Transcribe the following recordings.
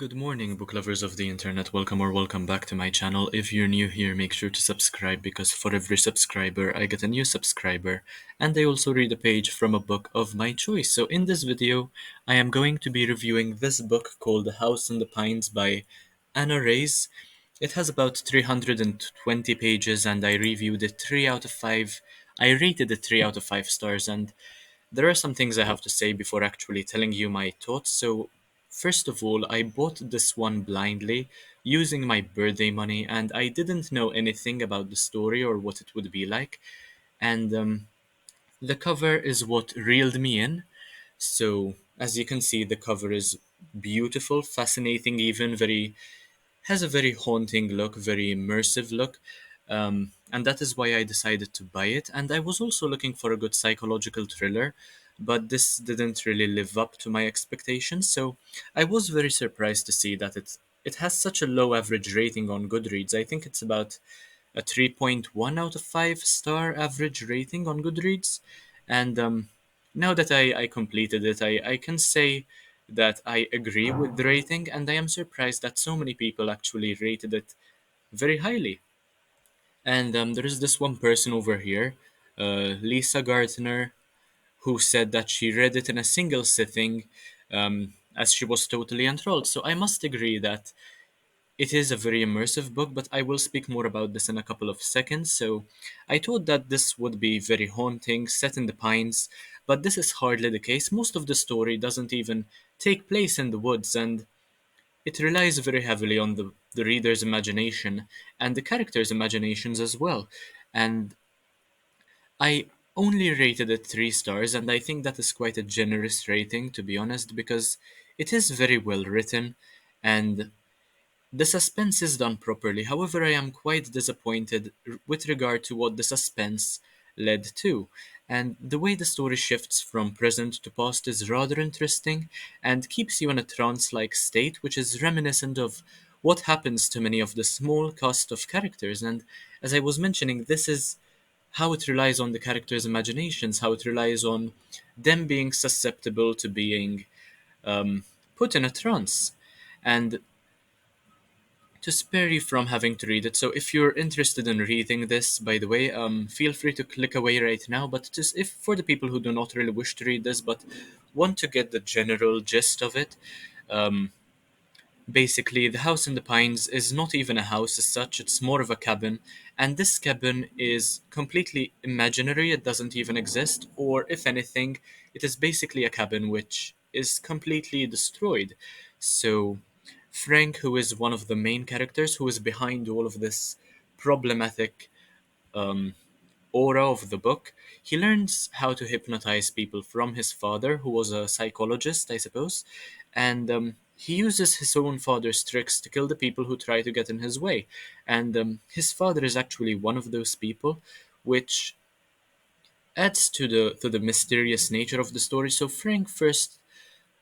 Good morning, book lovers of the internet. Welcome back to my channel. If you're new here, make sure to subscribe because for every subscriber, I get a new subscriber, and I also read a page from a book of my choice. So, in this video, I am going to be reviewing this book called The House in the Pines by Ana Reyes. It has about 320 pages, and I reviewed it 3 out of 5. I rated it 3 out of 5 stars, and there are some things I have to say before actually telling you my thoughts. So, first of all, I bought this one blindly using my birthday money, and I didn't know anything about the story or what it would be like. And the cover is what reeled me in. So, as you can see, the cover is beautiful, fascinating, even very has a very haunting look, very immersive look, and that is why I decided to buy it. And I was also looking for a good psychological thriller, but this didn't really live up to my expectations. So I was very surprised to see that it has such a low average rating on Goodreads. I think it's about a 3.1 out of 5 star average rating on Goodreads. And now that I completed it, I can say that I agree with the rating, and I am surprised that so many people actually rated it very highly. And there is this one person over here, Lisa Gardner, who said that she read it in a single sitting as she was totally enthralled. So I must agree that it is a very immersive book, but I will speak more about this in a couple of seconds. So, I thought that this would be very haunting, set in the pines, but this is hardly the case. Most of the story doesn't even take place in the woods, and it relies very heavily on the reader's imagination and the characters' imaginations as well. And I only rated it 3 stars, and I think that is quite a generous rating, to be honest, because it is very well written and the suspense is done properly. However, I am quite disappointed with regard to what the suspense led to. And the way the story shifts from present to past is rather interesting and keeps you in a trance like state, which is reminiscent of what happens to many of the small cast of characters. And as I was mentioning, this is how it relies on the characters' imaginations, how it relies on them being susceptible to being put in a trance. And to spare you from having to read it. So if you're interested in reading this, by the way, feel free to click away right now. But just if for the people who do not really wish to read this but want to get the general gist of it, um, basically the house in the pines is not even a house as such. It's more of a cabin, and this cabin is completely imaginary. It doesn't even exist, or if anything, it is basically a cabin which is completely destroyed. So Frank, who is one of the main characters, who is behind all of this problematic aura of the book, he learns how to hypnotize people from his father, who was a psychologist, I suppose, and he uses his own father's tricks to kill the people who try to get in his way. And his father is actually one of those people, which adds to the mysterious nature of the story. So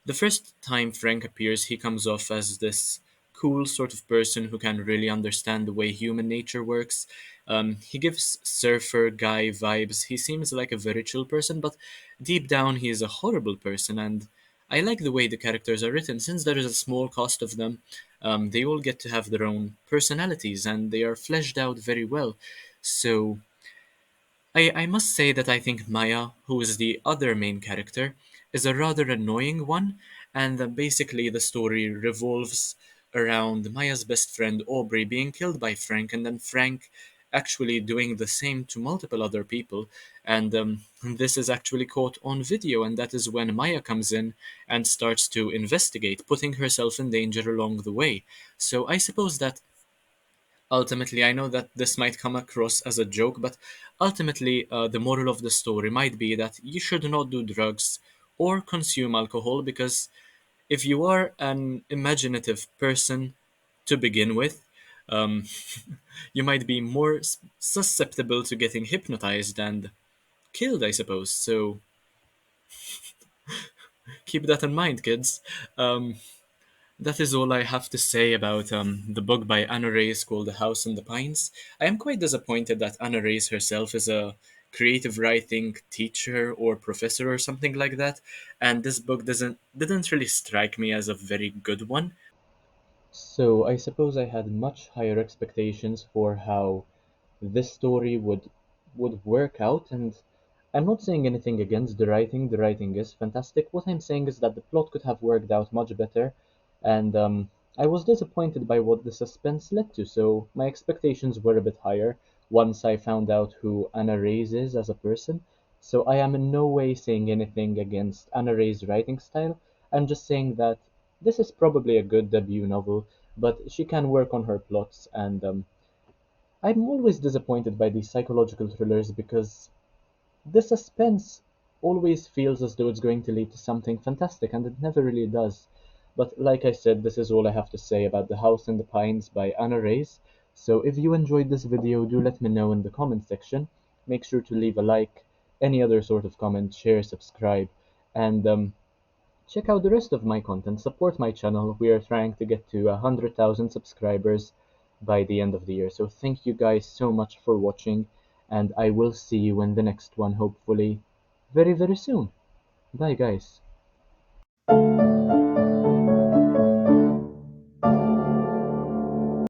the first time Frank appears, he comes off as this cool sort of person who can really understand the way human nature works. He gives surfer guy vibes. He seems like a very chill person, but deep down, he is a horrible person. And I like the way the characters are written. Since there is a small cast of them, they all get to have their own personalities and they are fleshed out very well. So I must say that I think Maya, who is the other main character, is a rather annoying one, and basically the story revolves around Maya's best friend Aubrey being killed by Frank, and then Frank actually doing the same to multiple other people. And this is actually caught on video, and that is when Maya comes in and starts to investigate, putting herself in danger along the way. So I suppose that ultimately, I know that this might come across as a joke, but ultimately, the moral of the story might be that you should not do drugs or consume alcohol because if you are an imaginative person to begin with, um, you might be more susceptible to getting hypnotized and killed, I suppose. So keep that in mind, kids. Um, That is all I have to say about the book by Ana Reyes called The House in the Pines. I am quite disappointed that Ana Reyes herself is a creative writing teacher or professor or something like that, and this book didn't really strike me as a very good one. So I suppose I had much higher expectations for how this story would work out, and I'm not saying anything against the writing. The writing is fantastic. What I'm saying is that the plot could have worked out much better, and I was disappointed by what the suspense led to. So my expectations were a bit higher once I found out who Ana Reyes is as a person. So I am in no way saying anything against Ana Reyes' writing style. I'm just saying that this is probably a good debut novel, but she can work on her plots, and I'm always disappointed by these psychological thrillers because the suspense always feels as though it's going to lead to something fantastic, and it never really does. But like I said, this is all I have to say about The House in the Pines by Ana Reyes. So if you enjoyed this video, do let me know in the comment section. Make sure to leave a like, any other sort of comment, share, subscribe, and check out the rest of my content. Support my channel. We are trying to get to 100,000 subscribers by the end of the year. So thank you guys so much for watching, and I will see you in the next one, hopefully very, very soon. Bye, guys.